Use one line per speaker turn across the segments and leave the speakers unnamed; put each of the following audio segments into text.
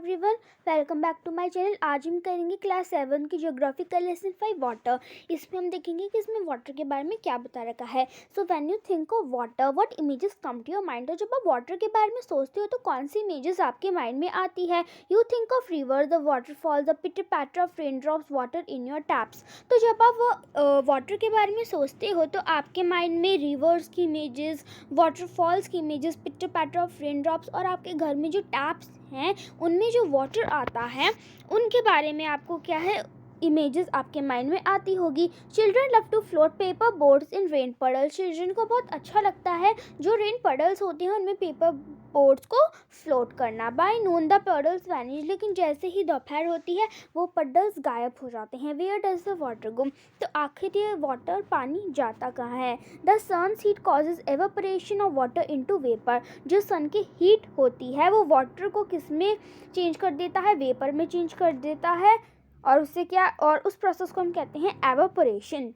Everyone, welcome back to my channel. आज हम करेंगे क्लास 7 की ज्योग्राफी का लेसन 5 वाटर। इसमें हम देखेंगे कि इसमें वाटर के बारे में क्या बता रखा है। So when you think of water, what images come to your mind. तो जब आप वाटर के बारे में सोचते हो तो कौन सी इमेजेस आपके माइंड में आती है। You think of river, the waterfall, the pitter patter of raindrops water in your taps. तो जब आप वाटर के बारे में सोचते हो तो आपके माइंड में रिवर्स की इमेजेस, वाटरफॉल्स की इमेजेस, पिटर पैटर ऑफ रेन ड्रॉप्स और आपके घर में जो टैप्स हैं उनमें जो वाटर आता है उनके बारे में आपको क्या है इमेजेस आपके माइंड में आती होगी। Children love to float paper boards in rain puddles. Children को बहुत अच्छा लगता है जो रेन पडल्स होते हैं उनमें पेपर बोर्ड्स को फ्लोट करना। By noon the puddles vanish. लेकिन जैसे ही दोपहर होती है वो पडल्स गायब हो जाते हैं। Where does the water go. तो आखिर ये वाटर पानी जाता कहाँ है। The sun's heat causes evaporation of water into vapour. जो सन की हीट होती है वो वाटर को किस में चेंज कर देता है, वेपर में चेंज कर देता है। और उससे क्या, और उस प्रोसेस को हम कहते हैं evaporation.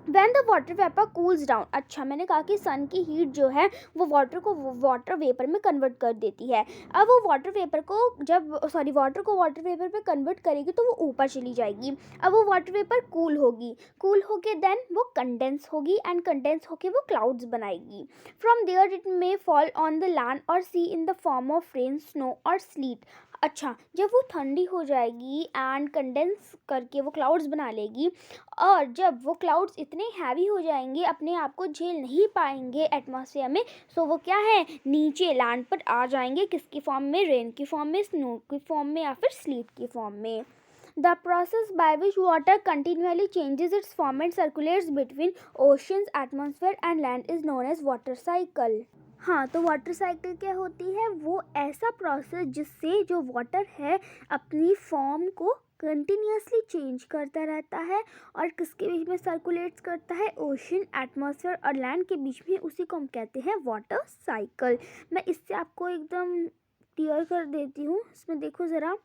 When the water vapor cools down। अच्छा, मैंने कहा कि सन की हीट जो है वो वाटर को वाटर वेपर में कन्वर्ट कर देती है। अब वो वाटर वेपर को वाटर को वाटर वेपर में कन्वर्ट करेगी तो वो ऊपर चली जाएगी। अब वो वाटर वेपर कूल होके देन वो कंडेंस होगी एंड कंडेंस होके वो क्लाउड्स बनाएगी। From there it may fall on the land और sea in the form of rain, snow और स्लीट। अच्छा, जब वो ठंडी हो जाएगी एंड कंडेंस करके वो क्लाउड्स बना लेगी और जब वो क्लाउड्स इतने हैवी हो जाएंगे अपने आप को झेल नहीं पाएंगे एटमॉस्फेयर में, सो वो क्या है नीचे लैंड पर आ जाएंगे। किसकी फॉर्म में, रेन की फॉर्म में, स्नो की फॉर्म में या फिर स्लीट की फॉर्म में। The process by which water continually changes its form and circulates between oceans, atmosphere and land is known as water cycle। हाँ, तो वाटर साइकिल क्या होती है, वो ऐसा प्रोसेस जिससे जो वाटर है अपनी फॉर्म को कंटिन्यूसली चेंज करता रहता है और किसके बीच में सर्कुलेट्स करता है, ओशन, एटमॉस्फेयर और लैंड के बीच में। उसी को हम कहते हैं वाटर साइकिल। मैं इससे आपको एकदम क्लियर कर देती हूँ। इसमें देखो ज़रा,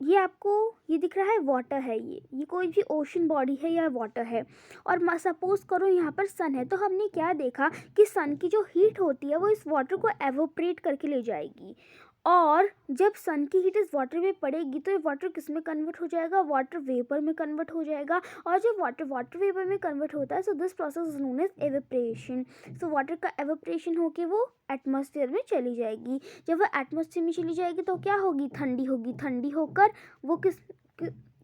ये आपको ये दिख रहा है वाटर है, ये कोई भी ओशन बॉडी है या वाटर है। और सपोज करो यहाँ पर सन है, तो हमने क्या देखा कि सन की जो हीट होती है वो इस वाटर को एवोपरेट करके ले जाएगी। और जब सन की हीट इस वाटर में पड़ेगी तो ये वाटर किस में कन्वर्ट हो जाएगा, वाटर वेपर में कन्वर्ट हो जाएगा। और जब वाटर वेपर में कन्वर्ट होता है so this process is known as evaporation. So water का एवेपरेशन होके वो एटमॉस्फेयर में चली जाएगी। जब वो एटमॉस्फेयर में चली जाएगी तो क्या होगी, ठंडी होकर वो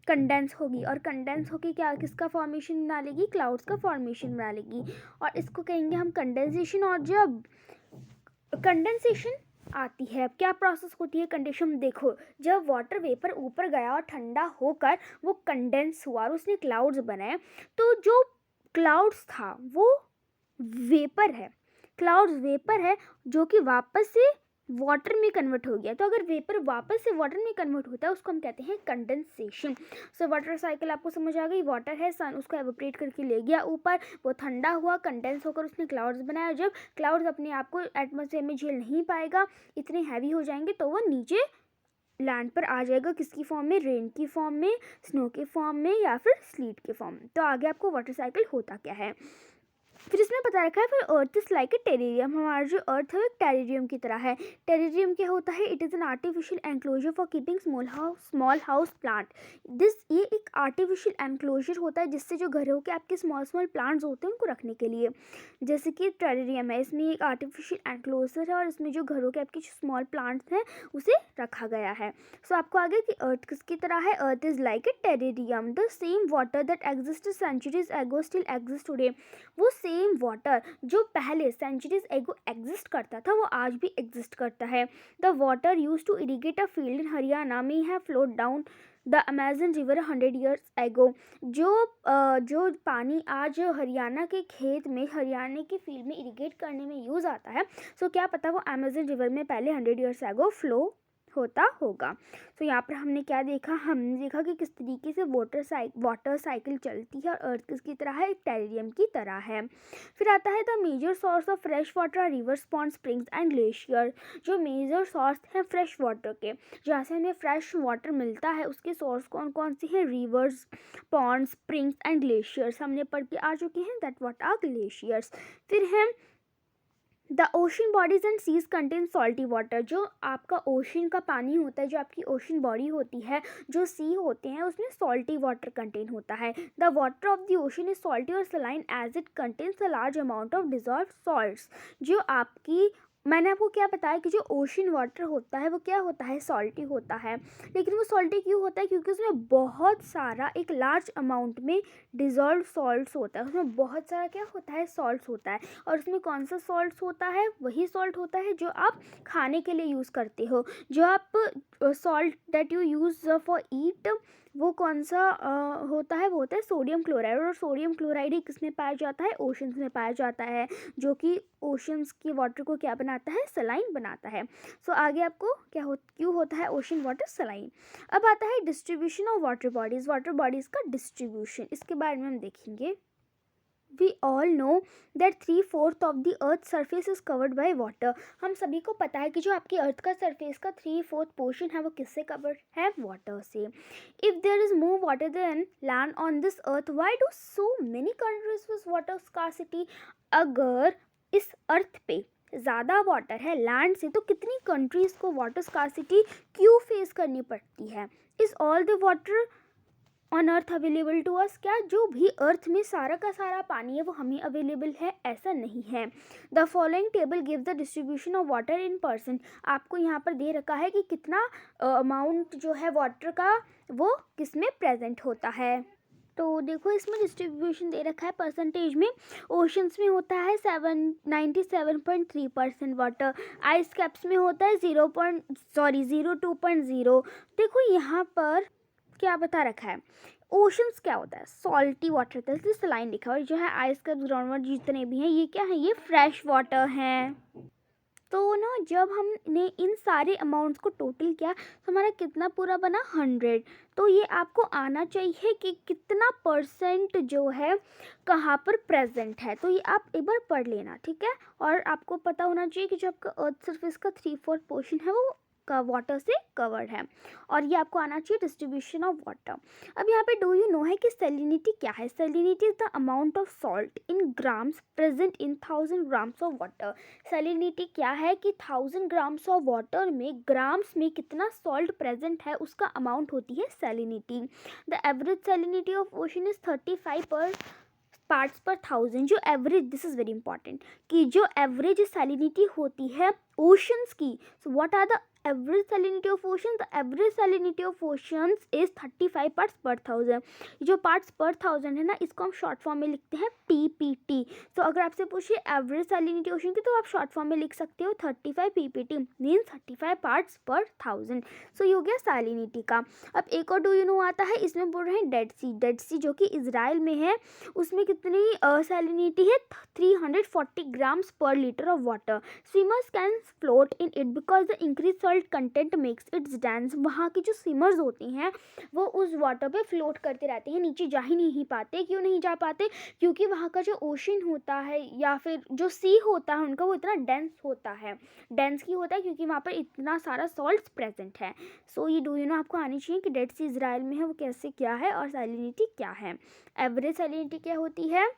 कंडेंस होगी और कंडेंस होके क्या किसका फॉर्मेशन बना लेगी, क्लाउड्स का फॉर्मेशन बना लेगी। और इसको कहेंगे हम कंडेंसेशन। और जब कंडेंसेशन आती है, क्या प्रोसेस होती है कंडेंसेशन, देखो जब वाटर वेपर ऊपर गया और ठंडा होकर वो कंडेंस हुआ और उसने क्लाउड्स बनाए, तो जो क्लाउड्स था वो वेपर है, क्लाउड्स वेपर है जो कि वापस से वाटर में कन्वर्ट हो गया। तो अगर वेपर वापस से वाटर में कन्वर्ट होता है उसको हम कहते हैं कंडेंसेशन। सो वाटर साइकिल आपको समझ आ गई। वाटर है, सन उसको एवोपरेट करके ले गया ऊपर, वो ठंडा हुआ, कंडेंस होकर उसने क्लाउड्स बनाया। जब क्लाउड्स अपने आप को एटमॉस्फेयर में झेल नहीं पाएगा, इतने हैवी हो जाएंगे, तो वो नीचे लैंड पर आ जाएगा। किसकी फॉर्म में, रेन की फॉर्म में, स्नो के फॉर्म में या फिर स्लीट के फॉर्म में। तो आगे आपको वाटर साइकिल होता क्या है फिर इसमें बता रखा है। फिर अर्थ इज लाइक ए टेरेरियम। हमारा जो अर्थ है वो एक टेरेरियम की तरह है। टेरेरियम क्या होता है, it is an artificial enclosure for keeping small house plant. ये एक आर्टिफिशियल एनक्लोजर होता है जिससे जो घरों के आपके स्मॉल प्लांट्स होते हैं उनको रखने के लिए। जैसे कि टेरेरियम है, इसमें एक आर्टिफिशियल एनक्लोजर है और इसमें जो घरों के आपके स्मॉल प्लांट्स हैं उसे रखा गया है। सो आपको आगे कि अर्थ किसकी तरह है, earth is like a terrarium. The same water that exist centuries ago still exist today. वो सेम वाटर जो पहले सेंचुरीज एगो एग्जिस्ट करता था वो आज भी एग्जिस्ट करता है। The water use to irrigate a field in Haryana में have float down the Amazon river 100 years एगो। जो पानी आज हरियाणा के खेत में, हरियाणा के फील्ड में इरीगेट करने में यूज़ आता है, सो क्या पता वो अमेजन रिवर में पहले 100 years एगो फ्लो होता होगा। तो यहाँ पर हमने क्या देखा, हमने देखा कि किस तरीके से वाटर साइकिल चलती है और अर्थ किसकी तरह है, एक टेरेरियम की तरह है। फिर आता है the major source of fresh water, rivers, pond, springs and glacier. जो मेजर सोर्स हैं फ्रेश वाटर के, जहाँ से हमें फ्रेश वाटर मिलता है, उसके सोर्स कौन कौन से हैं, reverse, pond, springs and glaciers. हमने पढ़ के आ चुके हैं दैट व्हाट आर ग्लेशियर्स। फिर हैं the ocean bodies and seas contain salty water. जो आपका ओशन का पानी होता है, जो आपकी ओशन बॉडी होती है, जो सी होते हैं, उसमें सॉल्टी वाटर कंटेन होता है। The water of the ocean is salty और saline as it contains a large amount of dissolve salts. जो आपकी, मैंने आपको क्या बताया कि जो ओशन वाटर होता है वो क्या होता है, सॉल्टी होता है। लेकिन वो सॉल्टी क्यों होता है? क्योंकि उसमें बहुत सारा, एक लार्ज अमाउंट में डिजॉल्व सॉल्ट्स होता है। उसमें बहुत सारा क्या होता है, सॉल्ट्स होता है। और उसमें कौन सा सॉल्ट्स होता है? वही सॉल्ट होता है जो आप खाने के लिए यूज़ करते हो। जो आप salt that you use for eat, वो कौन सा होता है? वो होता है सोडियम क्लोराइड। और सोडियम क्लोराइड ही किसमें पाया जाता है? ओशंस में पाया जाता है, जो कि ओशंस की वाटर को क्या बनाता है? सलाइन बनाता है। सो आगे आपको क्यों होता है ओशन वाटर सलाइन। अब आता है distribution of water bodies. Water bodies का डिस्ट्रीब्यूशन, इसके बारे में हम देखेंगे। We all know that 3/4 of the earth's surface is covered by water। हम सभी को पता है कि जो आपकी अर्थ का सरफेस का 3/4 पोर्शन है वो किससे कवर्ड है? वाटर से। If there is more water than land on this earth, why do so many countries with water scarcity? अगर इस अर्थ पे ज़्यादा वाटर है लैंड से, तो कितनी कंट्रीज़ को वाटर स्कार्सिटी क्यों फेस करनी पड़ती है? Is all the water on earth available to us? क्या जो भी अर्थ में सारा का सारा पानी है वो हमें अवेलेबल है? ऐसा नहीं है। The following table give the distribution of water in percent. आपको यहाँ पर दे रखा है कि कितना अमाउंट जो है वाटर का वो किस में प्रेजेंट होता है। तो देखो इसमें डिस्ट्रीब्यूशन दे रखा है परसेंटेज में। ओशंस में होता है 97.3% वाटर। आइस कैप्स में होता है 02.0। देखो यहाँ पर क्या बता रखा है, ओशंस क्या होता है? सॉल्टी वाटर होता है, इसलिए सलाइन लिखा है। और जो है आइस कैप, ग्राउंड वाटर जितने भी हैं ये क्या है? ये फ्रेश वाटर हैं। तो ना जब हमने इन सारे अमाउंट्स को टोटल किया तो हमारा कितना पूरा बना? 100। तो ये आपको आना चाहिए कि कितना परसेंट जो है कहाँ पर प्रेजेंट है। तो ये आप एक बार पढ़ लेना, ठीक है। और आपको पता होना चाहिए कि जो आपका अर्थ सरफेस का 3/4 पोर्शन है वो का वाटर से कवर्ड है। और ये आपको आना चाहिए डिस्ट्रीब्यूशन ऑफ वाटर। अब यहाँ पे डू यू नो है कि सैलिनिटी क्या है? Salinity is the amount of salt in grams present in 1000 grams of water. Salinity क्या है कि 1000 ग्राम्स ऑफ वाटर में ग्राम्स में कितना सॉल्ट प्रेजेंट है उसका अमाउंट होती है salinity. The average salinity of ocean is 35 per parts per 1000। जो average, this is very important, कि जो एवरेज सैलिनिटी होती है ओशंस की, so what are the average salinity of ocean? The average salinity of oceans is 35 parts per 1000। जो parts per 1000 है ना, इसको हम शॉर्ट फॉर्म में लिखते हैं PPT। तो अगर आपसे पूछे एवरेज सैलिनिटी ओशन की, तो आप शॉर्ट फॉर्म में लिख सकते हो 35 PPT मीन्स 35 पार्ट्स पर 1000। सो ये हो गया सैलिनिटी का। अब एक और डू यू नो आता है, इसमें बोल रहे हैं डेड सी। डेड सी जो कि इजराइल में है, उसमें कितनी सैलिनिटी है? 340 ग्राम्स पर litre of water. Swimmers can float in it because the increase salt content makes it's dance. वहाँ की जो स्विमर्स होती हैं वो उस वाटर पे फ्लोट करते रहते हैं, नीचे जा ही नहीं पाते। क्यों नहीं जा पाते? क्योंकि वहाँ का जो ओशन होता है या फिर जो सी होता है उनका, वो इतना डेंस होता है। डेंस क्यों होता है? क्योंकि वहाँ पर इतना सारा सॉल्ट प्रेजेंट है। सो ये डू यू नो आपको आनी चाहिए कि डेड सी इजराइल में है, वो कैसे क्या है और सैलिनिटी क्या है। एवरेज सैलिनिटी क्या होती है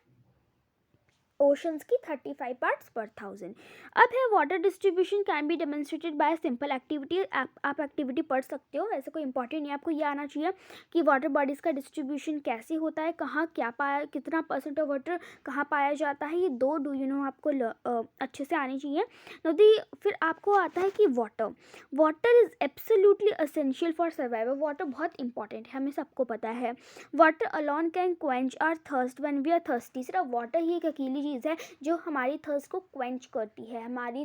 ओशंस की? 35 पार्ट्स पर 1000। अब है water distribution can be demonstrated bye simple activity. आप एक्टिविटी पढ़ सकते हो, ऐसा कोई इंपॉर्टेंट नहीं। आपको ये आना चाहिए कि वाटर बॉडीज़ का डिस्ट्रीब्यूशन कैसे होता है, कहाँ क्या पाया, कितना परसेंट ऑफ वाटर कहाँ पाया जाता है। ये दो डू यू नो आपको अच्छे से आनी चाहिए। नदी फिर आपको आता है कि water is absolutely essential for survival. Water बहुत इंपॉर्टेंट है, हमें सबको पता है। Water alone can quench our thirst when we are thirsty. सिर्फ वाटर ही एक अकेली चीज़ है जो हमारी थर्स्ट को क्वेंच करती है, हमारी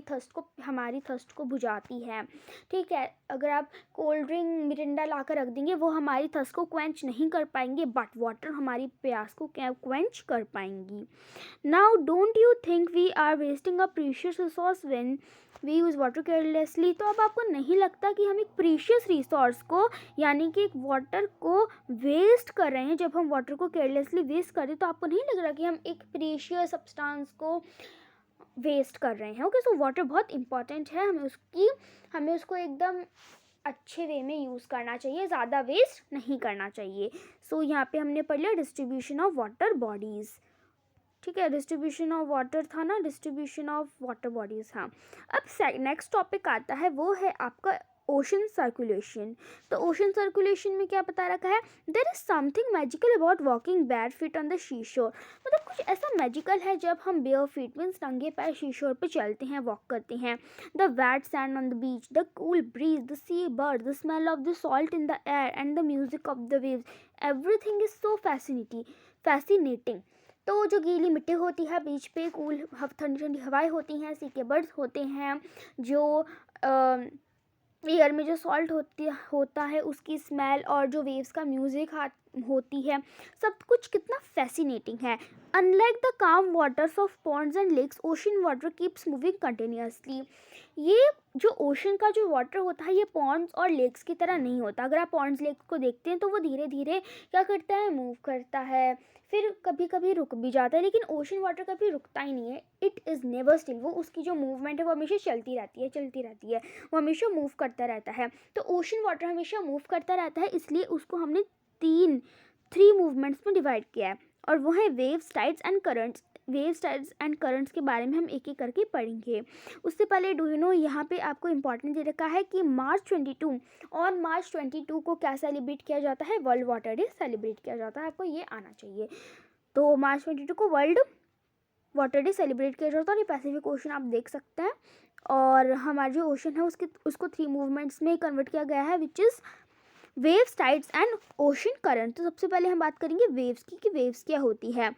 थर्स्ट को बुझाती है, ठीक है। अगर आप कोल्ड ड्रिंक मिरिंडा ला कर रख देंगे वो हमारी थर्स्ट को क्वेंच नहीं कर पाएंगे, बट वाटर हमारी प्यास को क्वेंच कर पाएंगी। Now don't you think we are wasting a precious resource when we use water carelessly? तो अब आपको नहीं लगता कि हम एक प्रीशियस रिसोर्स को, यानी कि एक वाटर को वेस्ट कर रहे हैं? जब हम वाटर को केयरलेसली वेस्ट करें तो आपको नहीं लग रहा कि हम एक प्रीशियस सब्सटेंस को वेस्ट कर रहे हैं? ओके, सो वाटर बहुत इंपॉर्टेंट है, हमें उसको एकदम अच्छे वे में यूज़ करना चाहिए, ज़्यादा वेस्ट नहीं करना चाहिए। सो यहाँ पे हमने पढ़ लिया डिस्ट्रीब्यूशन ऑफ वाटर बॉडीज़। ठीक है, डिस्ट्रीब्यूशन ऑफ वाटर था ना, डिस्ट्रीब्यूशन ऑफ वाटर बॉडीज। हाँ, अब नेक्स्ट टॉपिक आता है, वो है आपका ओशन सर्कुलेशन। तो ओशन सर्कुलेशन में क्या बता रखा है, there is something magical about walking bare feet on the sea shore. मतलब कुछ ऐसा मैजिकल है जब हम बेयर फीट मीन्स नंगे पैर सी शोर पे चलते हैं, वॉक करते हैं। The wet sand on the beach, the cool breeze, the sea bird, the smell of the salt in the air and the music of the waves, everything is so fascinating. तो जो गीली मिट्टी होती है बीच पे, cool ठंडी ठंडी हवाएं होती हैं, सी के बर्ड्स होते हैं, जो एयर में जो सॉल्ट होता है उसकी स्मेल, और जो वेव्स का म्यूज़िक होती है, सब कुछ कितना फैसिनेटिंग है। Unlike the calm waters of ponds and lakes, ocean water keeps moving continuously. ये जो ओशन का जो वाटर होता है, ये पॉन्ड्स और लेक्स की तरह नहीं होता। अगर आप पॉन्ड्स लेक्स को देखते हैं तो वो धीरे धीरे क्या करता है, मूव करता है, फिर कभी कभी रुक भी जाता है, लेकिन ओशन वाटर कभी रुकता ही नहीं है। इट इज़ नेवर स्टिल, वो उसकी जो मूवमेंट है वो हमेशा चलती रहती है, चलती रहती है, वो हमेशा मूव करता रहता है। तो ओशन वाटर हमेशा मूव करता रहता है, इसलिए उसको हमने थ्री मूवमेंट्स में डिवाइड किया है, और वो है waves, tides and currents. Waves, tides and currents के बारे में हम एक एक करके पढ़ेंगे। उससे पहले डू यू नो, यहाँ पे आपको इंपॉर्टेंट दे रखा है कि मार्च 22 को क्या सेलिब्रेट किया जाता है, वर्ल्ड वाटर डे सेलिब्रेट किया जाता है। आपको ये आना चाहिए। तो मार्च 22 को वर्ल्ड वाटर डे सेलिब्रेट किया जाता है, और ये पैसिफिक ओशन आप देख सकते हैं। और हमारा जो ओशन है उसको 3 मूवमेंट्स में कन्वर्ट किया गया है, which is waves, tides and ocean current. तो सबसे पहले हम बात करेंगे वेव्स की, कि वेव्स क्या होती है।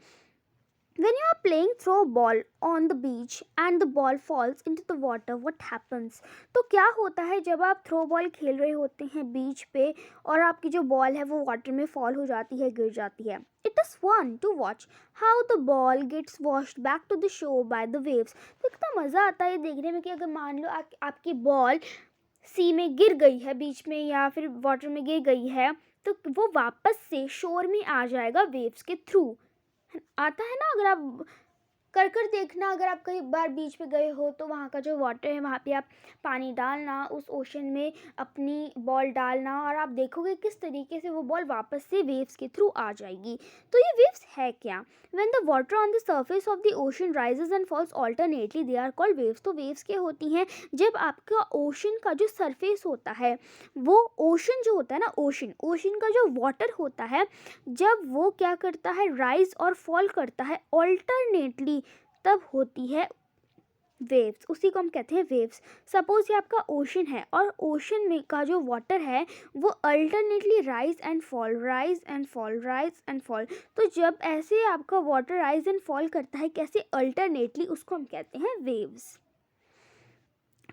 When you are playing throw ball on the beach and the ball falls into the water, what happens? तो क्या होता है जब आप थ्रो बॉल खेल रहे होते हैं बीच पे, और आपकी जो बॉल है वो वाटर में फॉल हो जाती है, गिर जाती है। It is fun to watch how the ball gets washed back to the shore by the waves. तो कितना मज़ा आता है देखने में कि अगर मान लो आपकी बॉल सी में गिर गई है, बीच में या फिर वाटर में गिर गई है, तो वो वापस से शोर में आ जाएगा वेव्स के थ्रू। आता है ना, अगर आप कर देखना, अगर आप कई बार बीच पे गए हो तो वहाँ का जो वाटर है, वहाँ पे आप पानी डालना, उस ओशन में अपनी बॉल डालना, और आप देखोगे किस तरीके से वो बॉल वापस से वेव्स के थ्रू आ जाएगी। तो ये वेव्स है क्या? When the water on the surface of the ocean rises and falls alternately, they are called waves. तो वेव्स क्या होती हैं, जब आपका ओशन का जो सरफेस होता है, वो ओशन जो होता है ना, ओशन का जो वाटर होता है, जब वो क्या करता है, राइज और फॉल करता है ऑल्टरनेटली, तब होती है वेव्स। उसी को हम कहते हैं वेव्स। सपोज ये आपका ओशन है, और ओशन में का जो वाटर है वो alternately rise and fall, rise and fall, rise and fall. तो जब ऐसे आपका वाटर राइज एंड फॉल करता है, कैसे अल्टरनेटली, उसको हम कहते हैं वेव्स।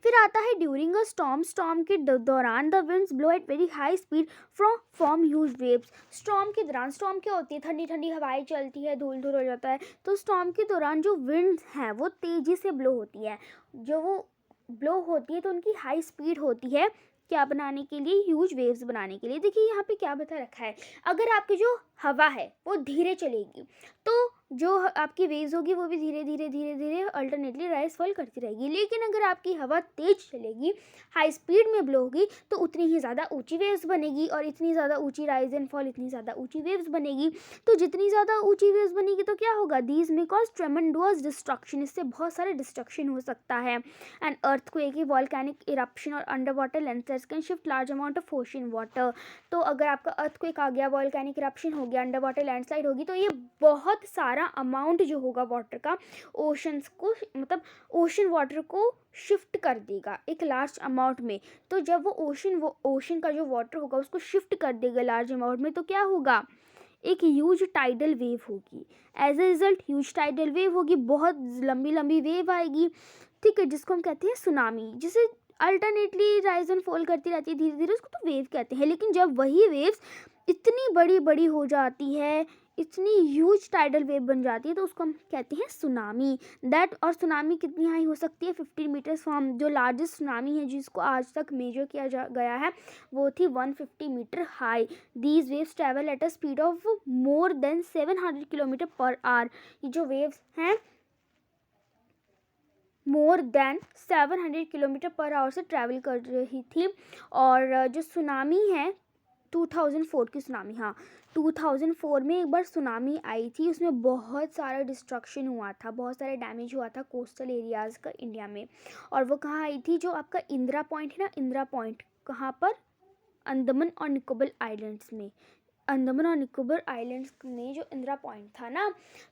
फिर आता है ड्यूरिंग अ स्टॉर्म के दौरान the winds blow at very high speed form huge waves. Storm के दौरान, स्टॉर्म क्या होती है, ठंडी ठंडी हवाएं चलती है, धूल धूल हो जाता है। तो स्टॉर्म के दौरान जो विंड्स हैं वो तेज़ी से ब्लो होती है, जो वो ब्लो होती है तो उनकी हाई स्पीड होती है, क्या बनाने के लिए, ह्यूज वेव्स बनाने के लिए। देखिए यहाँ पे क्या बता रखा है, अगर आपकी जो हवा है वो धीरे चलेगी तो जो आपकी वेव्स होगी वो भी धीरे धीरे धीरे धीरे अल्टरनेटली राइज फॉल करती रहेगी। लेकिन अगर आपकी हवा तेज चलेगी, हाई स्पीड में ब्लो होगी, तो उतनी ही ज़्यादा ऊंची वेव्स बनेगी, और इतनी ज़्यादा ऊंची राइज एंड फॉल, इतनी ज़्यादा ऊंची वेव्स बनेगी। तो जितनी ज़्यादा ऊंची वेव्स बनेगी तो क्या होगा, दीज मे कॉज ट्रेमेंडोस डिस्ट्रक्शन, इससे बहुत सारे डिस्ट्रक्शन हो सकता है। एंड अर्थक्वेक, वॉल्केनिक इरप्शन और under water landslides can shift large amount of ocean water. तो अगर आपका अर्थक्वेक आ गया, वॉल्केनिक इरप्शन हो गया, अंडर वाटर लैंडस्लाइड होगी, तो ये बहुत सारा अमाउंट जो होगा वाटर का, ओशंस को, मतलब ओशन वाटर को शिफ्ट कर देगा एक लार्ज अमाउंट में। तो जब वो ओशन का जो वाटर होगा उसको शिफ्ट कर देगा लार्ज अमाउंट में, तो क्या होगा, एक ह्यूज टाइडल वेव होगी। As a result huge tidal wave होगी, बहुत लंबी लंबी वेव आएगी, ठीक है, जिसको हम कहते हैं सुनामी, जिसे अल्टरनेटली राइज एंड फॉल करती रहती है धीरे धीरे, उसको तो वेव कहते हैं। लेकिन जब वही वेव्स इतनी बड़ी बड़ी हो जाती है, इतनी ह्यूज टाइडल वेव बन जाती है, तो उसको हम कहते हैं सुनामी। दैट, और सुनामी कितनी हाई हो सकती है, 15 मीटर्स फ्रॉम, जो लार्जेस्ट सुनामी है जिसको आज तक मेजर किया गया है वो थी 150 metre high. These waves travel at a speed of more than 700 kilometre per hour. ये जो वेव्स हैं more than 700 kilometre per hour से ट्रैवल कर रही थी। और जो सुनामी है 2004 की सुनामी, हाँ 2004 में एक बार सुनामी आई थी, उसमें बहुत सारा डिस्ट्रक्शन हुआ था, बहुत सारा डैमेज हुआ था कोस्टल एरियाज़ का इंडिया में। और वो कहाँ आई थी, जो आपका इंदिरा पॉइंट है ना, इंदिरा पॉइंट कहाँ पर, अंडमान और निकोबार आइलैंड्स में, अंडमान और निकोबार आइलैंड्स में जो इंदिरा पॉइंट था ना,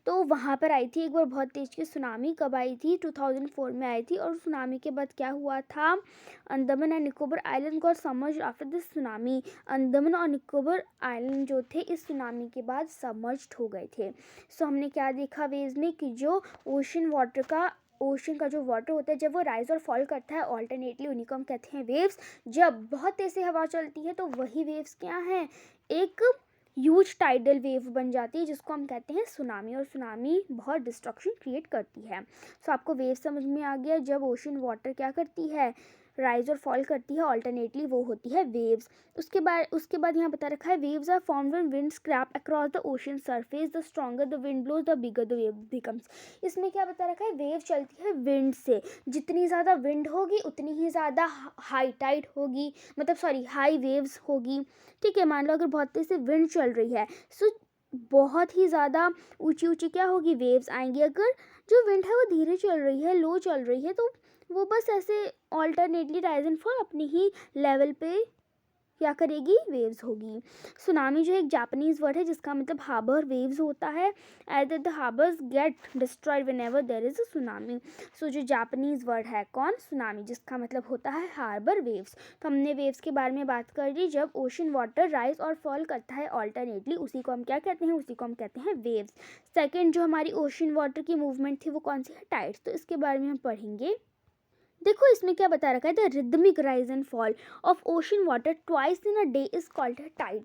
तो वहाँ पर आई थी एक बार बहुत तेज की सुनामी। कब आई थी, 2004 में आई थी। और सुनामी के बाद क्या हुआ था, Andaman and Nicobar island got submerged after this tsunami. Andaman और निकोबार आइलैंड जो थे इस सुनामी के बाद सबमर्ज्ड हो गए थे। सो हमने क्या देखा वेव्स में, कि जो ओशन का जो वाटर होता है, जब वो राइज और फॉल करता है ऑल्टरनेटली, उन्हीं को हम कहते हैं वेव्स। जब बहुत तेज से हवा चलती है तो वही वेव्स क्या हैं, एक ह्यूज टाइडल वेव बन जाती है, जिसको हम कहते हैं सुनामी। और सुनामी बहुत डिस्ट्रक्शन क्रिएट करती है। सो आपको वेव समझ में आ गया, जब ओशन वाटर क्या करती है, राइज और फॉल करती है ऑल्टरनेटली, वो होती है वेव्स। उसके बाद यहाँ बता रखा है, waves are formed when wind scrape across the ocean surface, the stronger the wind blows the bigger the wave becomes. इसमें क्या बता रखा है, वेव चलती है विंड से, जितनी ज़्यादा विंड होगी उतनी ही ज़्यादा हाई टाइड होगी, मतलब सॉरी हाई वेव्स होगी। ठीक है, मान लो अगर बहुत तेज से विंड चल रही है, सो बहुत ही ज़्यादा ऊंची ऊंची क्या होगी, वेव्स आएंगी। अगर जो विंड है वो धीरे चल रही है, लो चल रही है, तो वो बस ऐसे ऑल्टरनेटली राइज एंड फॉल अपनी ही लेवल पे क्या करेगी, वेव्स होगी। सुनामी जो एक जापानीज वर्ड है जिसका मतलब हार्बर वेव्स होता है, as the harbours get destroyed whenever there is a tsunami. So जो जापानीज वर्ड है कौन, सुनामी, जिसका मतलब होता है हार्बर वेव्स। तो हमने वेव्स के बारे में बात कर ली, जब ओशन वाटर राइज और फॉल करता है ऑल्टरनेटली, उसी को हम क्या कहते हैं, उसी को हम कहते हैं वेव्स। सेकेंड जो हमारी ओशन वाटर की मूवमेंट थी वो कौन सी है, टाइड्स। तो इसके बारे में हम पढ़ेंगे। देखो इसमें क्या बता रखा है, the rhythmic rise and fall of ocean water twice in a day is called tide.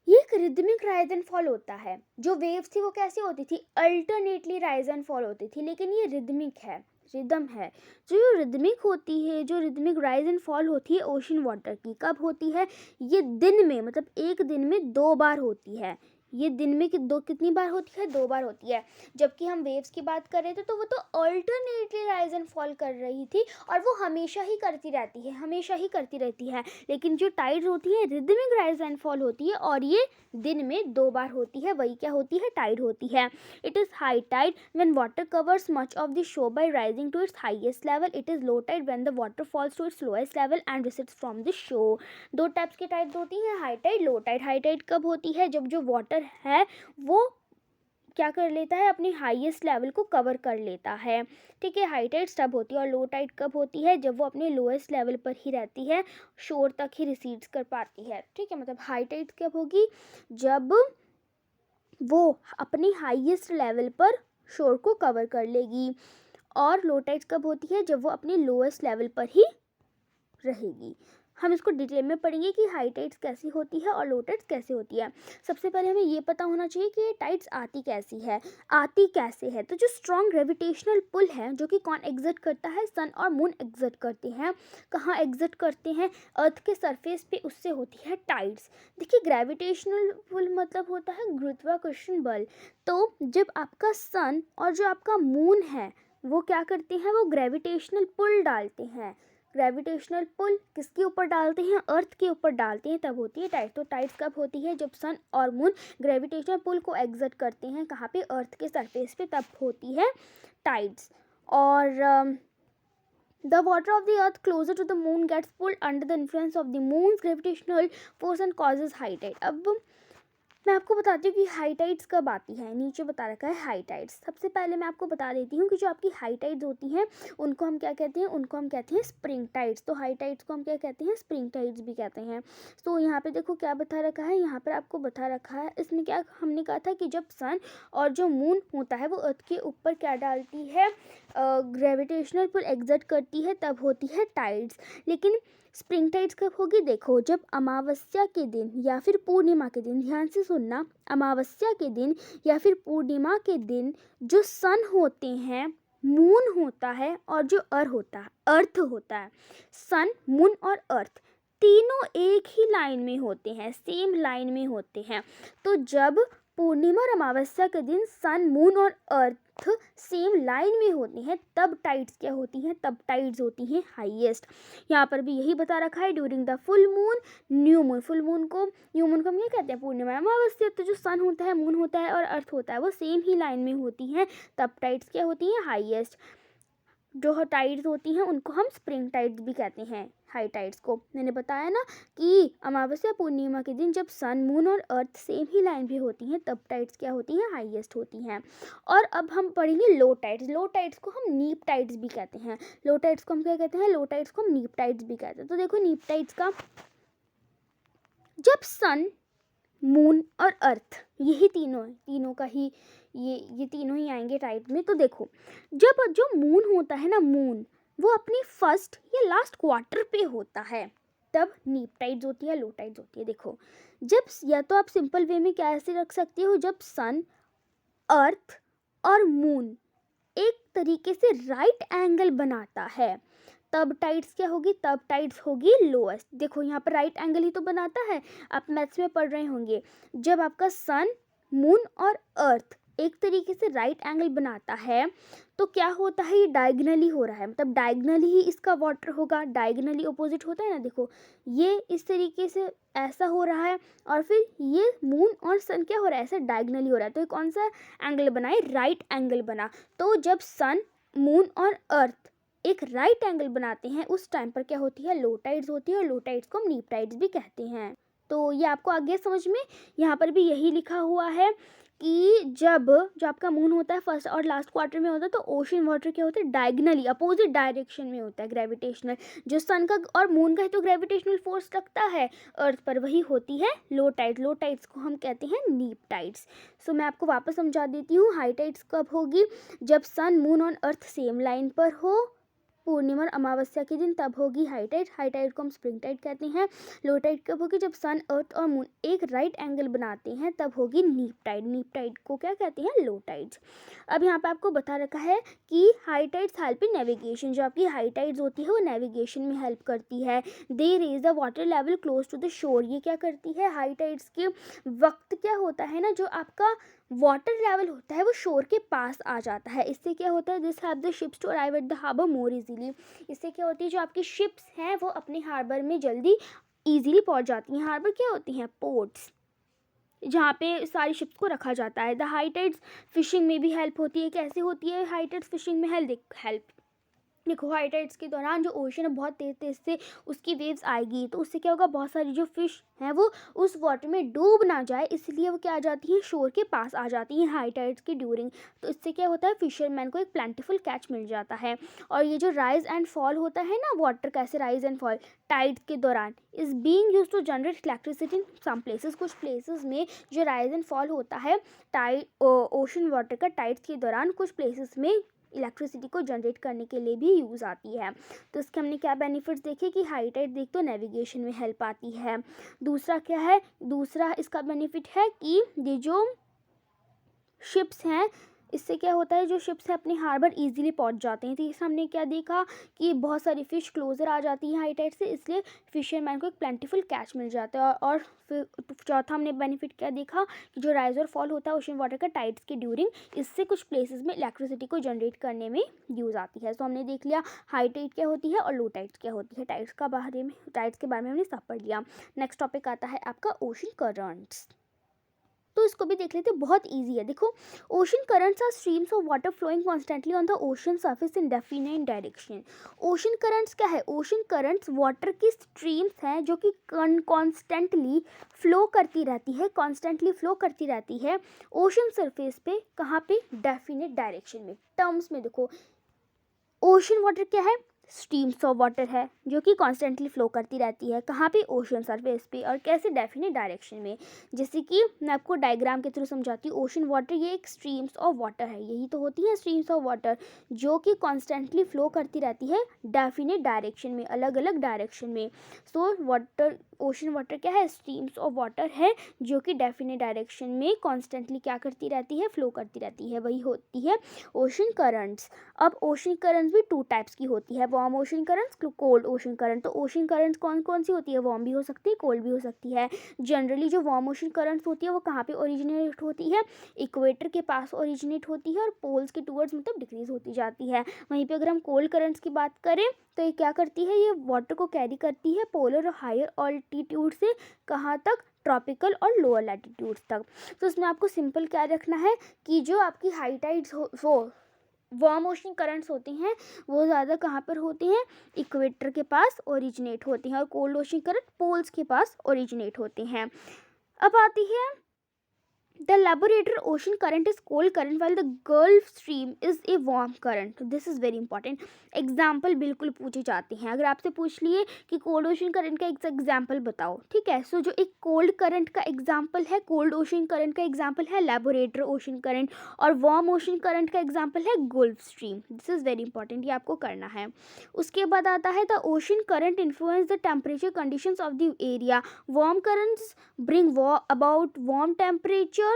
ये एक रिदमिक राइज एंड फॉल होता है। जो वेव्स थी वो कैसी होती थी, अल्टरनेटली राइज एंड फॉल होती थी, लेकिन ये रिदमिक है, रिदम है। जो रिदमिक होती है, जो रिदमिक राइज एंड फॉल होती है ओशन वाटर की, कब होती है, ये दिन में, मतलब एक दिन में 2 बार होती है। ये दिन में कितनी बार होती है, 2 बार होती है। जबकि हम वेव्स की बात कर रहे थे तो वो तो अल्टरनेटली राइज एंड फॉल कर रही थी, और वो हमेशा ही करती रहती है, हमेशा ही करती रहती है। लेकिन जो टाइड्स होती है रिदमिक राइज एंड फॉल होती है, और ये दिन में 2 बार होती है, वही क्या होती है, टाइड होती है। It is high tide when water covers much of the shore by rising to its highest level. It is low tide when the water falls to its lowest level and resets from the shore. 2 types की tides होती हैं, high tide, low tide. High tide कब होती है, जब जो water है वो क्या कर लेता है, अपनी हाईएस्ट लेवल को कवर कर लेता है। ठीक है, हाई टाइड तब होती है। और लो टाइड कब होती है, जब वो अपने लोएस्ट लेवल पर ही रहती है, शोर तक ही रिसीड्स कर पाती है। ठीक है, मतलब हाई टाइड कब होगी, जब वो अपनी हाईएस्ट लेवल पर शोर को कवर कर लेगी। और लो टाइड कब होती है, जब वो अपने लोएस्ट लेवल पर ही रहेगी। हम इसको डिटेल में पढ़ेंगे कि हाई टाइड्स कैसी होती है और लो टाइड्स कैसे होती है। सबसे पहले हमें ये पता होना चाहिए कि ये टाइड्स आती कैसे है। तो जो स्ट्रॉन्ग ग्रेविटेशनल पुल है, जो कि कौन एग्जिट करता है, सन और मून एग्जिट करते हैं। कहाँ एग्जिट करते हैं, अर्थ के सरफेस पे, उससे होती है टाइड्स। देखिए ग्रेविटेशनल पुल मतलब होता है गुरुत्वाकर्षण बल। तो जब आपका सन और जो आपका मून है वो क्या करते हैं, वो ग्रेविटेशनल पुल डालते हैं। ग्रेविटेशनल पुल किसके ऊपर डालते हैं, अर्थ के ऊपर डालते हैं, तब होती है टाइड्स। तो टाइड्स कब होती है, जब सन और मून ग्रेविटेशनल पुल को एग्जर्ट करते हैं, कहाँ पे, अर्थ के सरफेस पे, तब होती है टाइड्स। और the water of the earth closer to the moon gets pulled under the influence of the moon's gravitational force and causes high tide. अब मैं आपको बताती हूँ कि हाई टाइड्स कब आती है। नीचे बता रखा है हाई टाइड्स। सबसे पहले मैं आपको बता देती हूँ कि जो आपकी हाई टाइड्स होती हैं उनको हम क्या कहते हैं, उनको हम कहते हैं स्प्रिंग टाइड्स। तो हाई टाइड्स को हम क्या कहते हैं, स्प्रिंग टाइड्स भी कहते हैं। तो यहाँ पे देखो क्या बता रखा है, यहाँ पर आपको बता रखा है, इसमें क्या हमने कहा था कि जब सन और जो मून होता है वो अर्थ के ऊपर क्या डालती है, ग्रेविटेशनल पुल एग्जर्ट करती है, तब होती है टाइड्स। लेकिन स्प्रिंग टाइड्स कब होगी, देखो जब अमावस्या के दिन या फिर पूर्णिमा के दिन, ध्यान से सुनना, अमावस्या के दिन या फिर पूर्णिमा के दिन जो सन होते हैं, मून होता है और जो अर्थ होता है, सन मून और अर्थ तीनों एक ही लाइन में होते हैं, सेम लाइन में होते हैं। तो जब पूर्णिमा और अमावस्या के दिन सन, मून और अर्थ सेम लाइन में होते हैं तब टाइड्स क्या होती हैं, तब टाइड्स होती हैं हाईएस्ट। यहाँ पर भी यही बता रखा है, during the full moon, new moon. Full moon को, न्यू मून को हम क्या कहते हैं, पूर्णिमा अमावस्या। तो जो सन होता है, मून होता है और अर्थ होता है वो सेम ही लाइन में होती हैं तब टाइड्स क्या होती हैं, हाईएस्ट। जो टाइड्स होती हैं उनको हम स्प्रिंग टाइड्स भी कहते हैं, हाई टाइड्स को। मैंने बताया ना कि अमावस्या पूर्णिमा के दिन जब सन, मून और अर्थ सेम ही लाइन पे होती हैं तब टाइड्स क्या होती हैं, हाईएस्ट होती हैं। और अब हम पढ़ेंगे लो टाइड्स। लो टाइड्स को हम नीप टाइड्स भी कहते हैं। लो टाइड्स को हम क्या कहते हैं, लो टाइड्स को हम नीप टाइड्स भी कहते हैं। तो देखो नीप टाइड्स का, जब सन, मून और अर्थ, यही तीनों है, तीनों का ही ये तीनों ही आएंगे टाइड में। तो देखो जब जो मून होता है ना, मून वो अपनी फर्स्ट या लास्ट क्वार्टर पे होता है तब नीप टाइड्स होती है, लो टाइड्स होती है। देखो जब, या तो आप सिंपल वे में कैसे रख सकते हो, जब सन, अर्थ और मून एक तरीके से राइट एंगल बनाता है तब टाइड्स क्या होगी, तब टाइड्स होगी लोएस्ट। देखो यहाँ पर राइट एंगल ही तो बनाता है, आप मैथ्स में पढ़ रहे होंगे। जब आपका सन, मून और अर्थ एक तरीके से राइट एंगल बनाता है तो क्या होता है, ये डायगनली हो रहा है, मतलब डायगनली ही इसका वाटर होगा। डायगनली अपोजिट होता है ना, देखो ये इस तरीके से ऐसा हो रहा है और फिर ये मून और सन क्या हो रहा है, ऐसा डायगनली हो रहा है। तो ये कौन सा एंगल बना है, राइट एंगल बना। तो जब सन, मून और अर्थ एक राइट एंगल बनाते हैं उस टाइम पर क्या होती है, लो टाइड्स होती है। और लो टाइड्स को हम नीप टाइड्स भी कहते हैं। तो ये आपको आगे समझ में, यहाँ पर भी यही लिखा हुआ है कि जब जो आपका मून होता है फर्स्ट और लास्ट क्वार्टर में होता है तो ओशन वाटर क्या होता है, डायगनली अपोजिट डायरेक्शन में होता है, ग्रेविटेशनल। जो सन का और मून का है तो ग्रेविटेशनल फोर्स लगता है अर्थ पर, वही होती है लो टाइड। लो टाइड्स को हम कहते हैं नीप टाइड्स। सो मैं आपको वापस समझा देती हूँ, हाई टाइड्स कब होगी, जब सन, मून और अर्थ सेम लाइन पर हो पूर्णिमा और अमावस्या के दिन, तब होगी हाई टाइड। हाई टाइड को हम स्प्रिंग टाइड कहते हैं। लो टाइड कब होगी, जब सन, अर्थ और मून एक राइट एंगल बनाते हैं तब होगी नीप टाइड। नीप टाइड को क्या कहते हैं, लो टाइड्स। अब यहाँ पे आपको बता रखा है कि high tides help in navigation. जो आपकी हाई टाइड्स होती है वो नेविगेशन में हेल्प करती है। They raise the water level close to the shore. ये क्या करती है, हाई टाइड्स के वक्त क्या होता है ना, जो आपका वाटर लेवल होता है वो शोर के पास आ जाता है। इससे क्या होता है, this help the ships to arrive at the harbour more easily. इससे क्या होती है, जो आपकी शिप्स हैं वो अपने हार्बर में जल्दी इजीली पहुंच जाती हैं। हार्बर क्या होती हैं, पोर्ट्स, जहाँ पे सारी शिप्स को रखा जाता है। द हाई टाइड्स फिशिंग में भी हेल्प होती है। कैसे होती है हाई टाइड्स फिशिंग में हेल्प, देखो हाई टाइड्स के दौरान जो ओशन है बहुत तेज तेज से उसकी वेव्स आएगी, तो उससे क्या होगा, बहुत सारी जो फिश हैं वो उस वाटर में डूब ना जाए, इसलिए वो क्या आ जाती हैं, शोर के पास आ जाती हैं हाई टाइड्स के ड्यूरिंग। तो इससे क्या होता है, फिशरमैन को एक प्लेंटिफुल कैच मिल जाता है। और ये जो राइज एंड फॉल होता है ना, वाटर कैसे राइज एंड फॉल टाइड्स के दौरान, is being used to generate electricity in some places. कुछ प्लेसेस में जो राइज एंड फॉल होता है ओशन वाटर का टाइड्स के दौरान, कुछ प्लेसेस में इलेक्ट्रिसिटी को जनरेट करने के लिए भी यूज़ आती है। तो इसके हमने क्या बेनिफिट्स देखे कि हाई टाइड देख तो नेविगेशन में हेल्प आती है। दूसरा क्या है, दूसरा इसका बेनिफिट है कि ये जो शिप्स हैं, इससे क्या होता है, जो शिप्स हैं अपने हार्बर इजीली पहुंच जाते हैं। तो इस हमने क्या देखा कि बहुत सारी फ़िश क्लोज़र आ जाती हैं हाई टाइड से, इसलिए फिशरमैन को एक प्लेंटिफुल कैच मिल जाता है। और फिर चौथा हमने बेनिफिट क्या देखा कि जो राइज और फॉल होता है ओशन वाटर का टाइड्स के ड्यूरिंग, इससे कुछ प्लेसेस में इलेक्ट्रिसिटी को जनरेट करने में यूज़ आती है। तो हमने देख लिया हाई टाइड क्या होती है और लो टाइड्स क्या होती है। टाइड्स के बारे में हमने सब पढ़ लिया। नेक्स्ट टॉपिक आता है आपका ओशन करंट्स। तो इसको भी देख लेते हैं, बहुत इजी है। देखो ocean currents are streams of water flowing constantly on the ocean surface in definite direction. Ocean currents क्या है, ओशन करंट्स वाटर की स्ट्रीम्स हैं जो कि कॉन्स्टेंटली फ्लो करती रहती है ओशन सरफेस पे। कहाँ पे, डेफिनेट डायरेक्शन में। टर्म्स में देखो, ओशन वाटर क्या है, स्ट्रीम्स ऑफ वाटर है जो कि कॉन्स्टेंटली फ्लो करती रहती है। कहाँ पे, ओशन सरफेस पे। और कैसे, डेफिनेट डायरेक्शन में। जैसे कि मैं आपको डायग्राम के थ्रू समझाती हूँ। ओशन वाटर ये एक स्ट्रीम्स ऑफ वाटर है, यही तो होती है स्ट्रीम्स ऑफ वाटर, जो कि कॉन्स्टेंटली फ्लो करती रहती है डेफिनेट डायरेक्शन में, अलग अलग डायरेक्शन में। सो वाटर, ओशन वाटर क्या है, स्ट्रीम्स ऑफ वाटर है जो कि डेफिनेट डायरेक्शन में कॉन्स्टेंटली क्या करती रहती है, फ्लो करती रहती है, वही होती है ओशन करंट्स। अब ओशन करंट्स भी टू टाइप्स की होती है, warm ocean currents, cold ocean current. तो ओशन करंट्स कौन कौन सी होती है? वार्म भी हो सकती है, कोल्ड भी हो सकती है। जनरली जो वार्म ओशन करंट्स होती है वो कहाँ पे ओरिजिनेट होती है? इक्वेटर के पास ओरिजिनेट होती है और पोल्स के टूवर्ड्स मतलब डिक्रीज होती जाती है। वहीं पे अगर हम कोल्ड करंट्स की बात करें तो ये क्या करती है? ये वाटर को कैरी करती है पोलर और हायर ऑल्टीट्यूड से कहाँ तक? ट्रॉपिकल और लोअर लैटिट्यूड्स तक। तो इसमें आपको सिंपल क्या रखना है कि जो आपकी हाई टाइड्स हो वार्म ओशन करंट्स होती हैं वो ज़्यादा कहाँ पर होती हैं? इक्वेटर के पास ओरिजिनेट होती हैं, और कोल्ड ओशन करंट पोल्स के पास ओरिजिनेट होते हैं। अब आती है The Labrador ocean current is cold current while the Gulf Stream is a warm current. This is very important. Example बिल्कुल पूछे जाते हैं। अगर आपसे पूछ लिए कि कोल्ड ओशन करंट का एक एग्जाम्पल बताओ, ठीक है। सो जो एक कोल्ड करंट का एग्जाम्पल है, कोल्ड ओशन करंट का एग्जाम्पल है लैबोरेटर ओशन करंट, और वार्म ओशन करंट का एग्जाम्पल है gulf stream. This is very important, ये आपको करना है। उसके बाद आता है the ocean current influence the temperature conditions of the area. Warm currents bring about warm temperature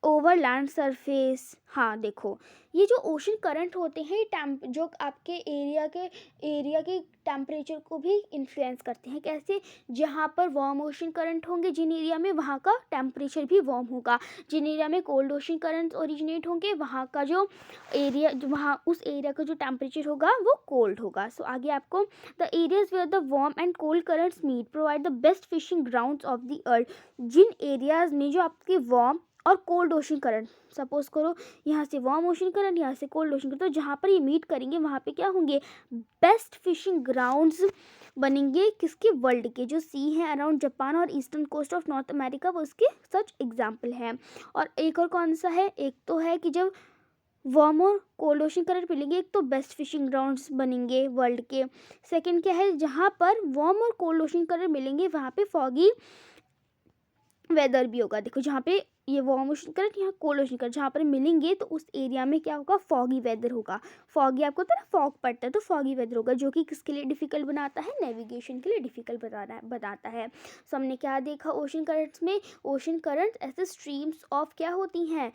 over land surface. हाँ देखो, ये जो ओशन करंट होते हैं ये जो आपके एरिया के टेम्परेचर को भी इन्फ्लुएंस करते हैं। कैसे? जहाँ पर वार्म ओशन करंट होंगे जिन एरिया में, वहाँ का टेम्परेचर भी वार्म होगा। जिन एरिया में कोल्ड ओशन करंट ओरिजिनेट होंगे वहाँ का जो एरिया, वहाँ उस एरिया का जो टेम्परेचर होगा वो कोल्ड होगा। सो आगे आपको the areas where the warm and cold currents meet provide the best fishing grounds of the earth. जिन एरियाज में जो आपके वार्म और कोल्ड ओशन करंट, सपोज करो यहाँ से वार्म ओशन करंट, यहाँ से कोल्ड ओशन करंट, तो जहाँ पर ये मीट करेंगे वहाँ पे क्या होंगे? बेस्ट फिशिंग ग्राउंड्स बनेंगे। किसके? वर्ल्ड के। जो सी हैं अराउंड जापान और eastern coast of North America, वो उसके सच एग्जाम्पल हैं। और एक और कौन सा है? एक तो है कि जब वार्म और कोल्ड ओशन करंट मिलेंगे, एक तो बेस्ट फिशिंग ग्राउंड्स बनेंगे वर्ल्ड के। सेकेंड क्या है? जहाँ पर वार्म और कोल्ड ओशन करंट मिलेंगे वहाँ पे फॉगी वेदर भी होगा। देखो जहाँ पे ये वार्म ओशन करंट, यहाँ कोल्ड ओशन करंट जहाँ पर मिलेंगे तो उस एरिया में क्या होगा? फॉगी वेदर होगा। फॉगी आपको पता है फॉग पड़ता है, तो फॉगी वेदर होगा, जो कि किसके लिए डिफिकल्ट बनाता है? नेविगेशन के लिए डिफिकल्ट बताता है। सो हमने क्या देखा ओशन करंट्स में? ओशन करंट ऐसे स्ट्रीम्स ऑफ क्या होती हैं?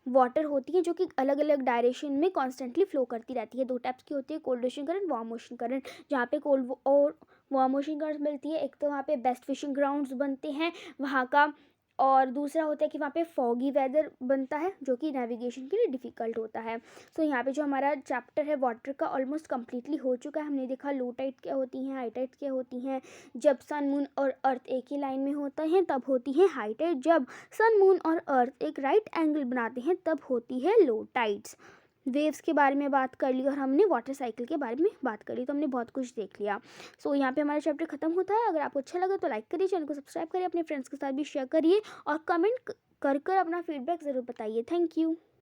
वाटर होती है जो कि अलग अलग डायरेक्शन में कॉन्स्टेंटली फ्लो करती रहती है। दो टाइप्स की होती है, cold ocean current, warm ocean current. जहाँ पे कोल्ड और वार्म ओशन करंट मिलती है, एक तो वहाँ पे बेस्ट फिशिंग ग्राउंड्स बनते हैं वहाँ का, और दूसरा होता है कि वहाँ पे फॉगी वेदर बनता है जो कि नेविगेशन के लिए डिफ़िकल्ट होता है। सो यहाँ पे जो हमारा चैप्टर है वाटर का ऑलमोस्ट कम्प्लीटली हो चुका है। हमने देखा लो टाइड क्या होती हैं, हाई टाइड क्या होती हैं। जब सन मून और अर्थ एक ही लाइन में होते हैं तब होती है हाई टाइड। जब सन मून और अर्थ एक राइट एंगल बनाते हैं तब होती है लो टाइड्स। वेव्स के बारे में बात कर ली और हमने वाटर साइकिल के बारे में बात कर ली, तो हमने बहुत कुछ देख लिया। सो यहाँ पे हमारा चैप्टर खत्म होता है। अगर आपको अच्छा लगा तो लाइक करिए, चैनल को सब्सक्राइब करिए, अपने फ्रेंड्स के साथ भी शेयर करिए और कमेंट कर अपना फीडबैक ज़रूर बताइए। Thank you.